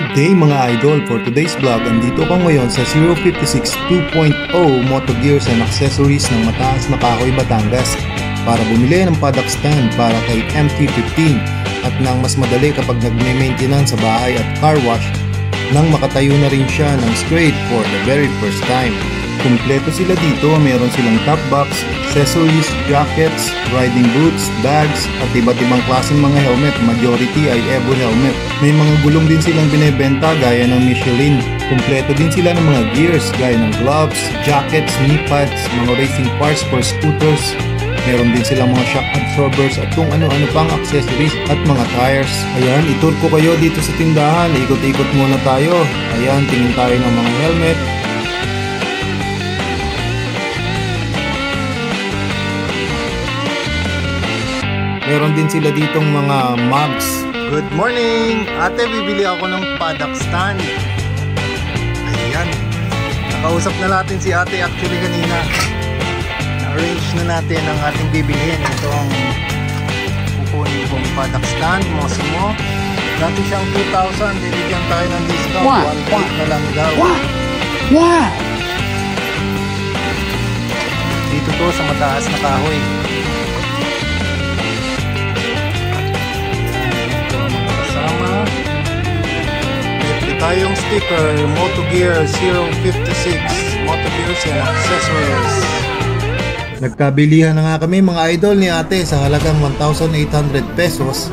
Good day mga idol! For today's vlog, andito ko ngayon sa 056 2.0 Moto Gears and Accessories ng Mataas na Kahoy, Batangas para bumili ng paddock stand para kay MT-15 at nang mas madali kapag nagme-maintenance sa bahay at car wash nang makatayo na rin siya ng straight for the very first time. Kumpleto sila dito, meron silang top box, accessories, jackets, riding boots, bags, at iba't ibang klaseng mga helmet. Majority ay Evo helmet. May mga gulong din silang binebenta gaya ng Michelin. Kumpleto din sila ng mga gears gaya ng gloves, jackets, knee pads, mga racing parts for scooters. Meron din silang mga shock absorbers at kung ano-ano pang accessories at mga tires. Ayan, itur ko kayo dito sa tindahan. Ikot-ikot muna tayo. Ayan, tingin tayo ng mga helmet. Meron din sila ditong mga mugs. Good morning! Ate, bibili ako ng paddock stand. Ayan. Nakausap na natin si ate actually kanina. Na-arrange na natin ang ating bibilhin. Ito ang kukunin kong paddock stand. Mosimo. Dati siyang 2,000. Bibigyan tayo ng discount. 1,800 na lang daw. Wow! Dito to sa Mataas na Kahoy. Tayong sticker, Moto Gear 056 Moto Gears and Accessories. Nagkabilihan na nga kami mga idol ni ate sa halagang 1,800 pesos.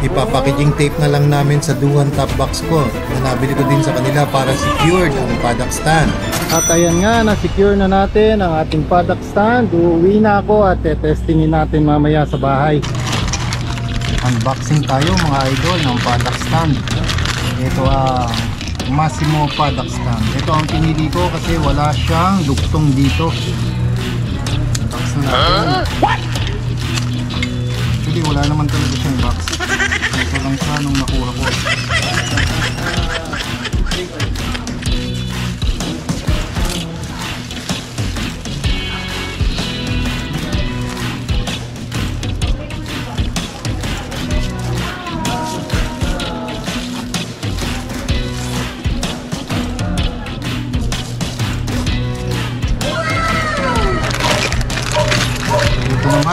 Ipapackaging tape na lang namin sa duhan top box ko na nabili ko din sa kanila para secured ang paddock stand. At ayan nga, na-secure na natin ang ating paddock stand. Uuwi na ako at testingin natin mamaya sa bahay. Unboxing tayo mga idol ng paddock stand. Ito ang Massimo paddock stand. Ito ang pinili ko kasi wala siyang duktong dito. Box na natin. Actually wala naman talaga siyang box. Ito lang siya nung nakuha ko.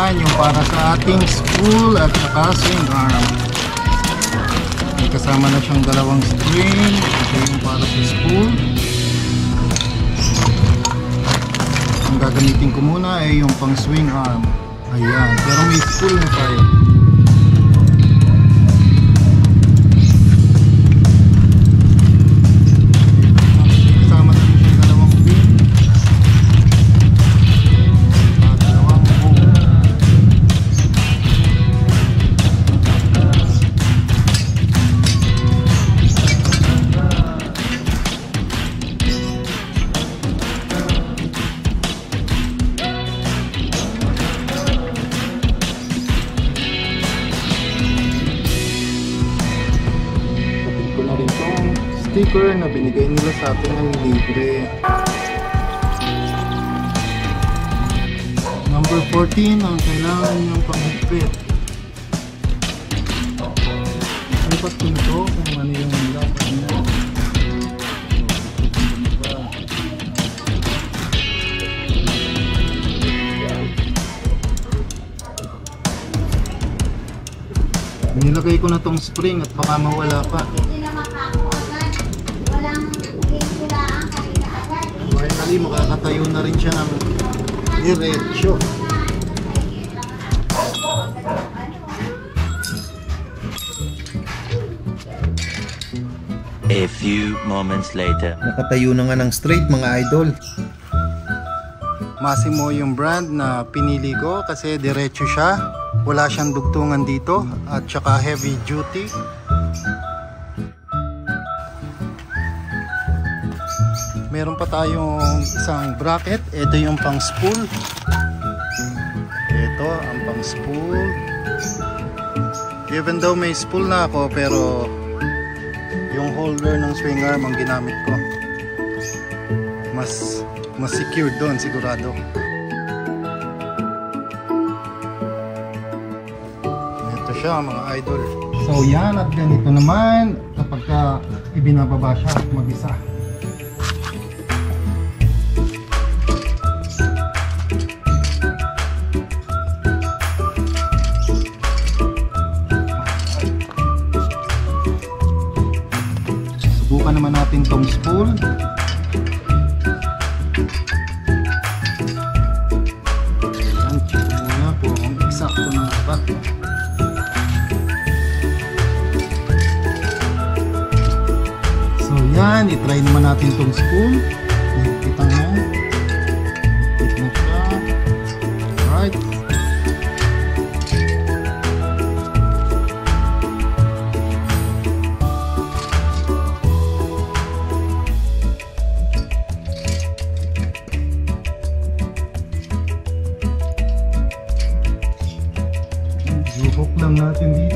Yung para sa ating spool at saka swing arm. May kasama na siyang dalawang string. Ito yung para sa spool. Ang gagamitin ko muna ay yung pang swing arm. Ayan, pero may spool na tayo. Sticker na binigay nila sa atin ng libre. Number 14 ang kailangan niyang panghigpit. Lipat ko nito kung ano yung dapat niya. Nilagay ko na tong spring at baka mawala pa. Finally, makakatayo na rin siya ng diretso. A few moments later. Nakatayo na nga ng straight mga idol. Massimo yung brand na pinili ko kasi diretso siya. Wala siyang dugtungan dito at saka heavy duty. Meron pa tayong isang bracket. Ito yung pang spool. Ito ang pang spool. Even though may spool na ako, pero yung holder ng swing arm ang ginamit ko. Mas secure doon sigurado. Ito siya mga idol. So yan, at ganito naman kapag ibinababa siya mag-isa. Subukan naman natin tong spool. Ayan, check muna kung eksakto na ba. So yan, itry naman natin tong spool. Nakikita nyo. Hit na siya. Alright. I-hook lang natin dito.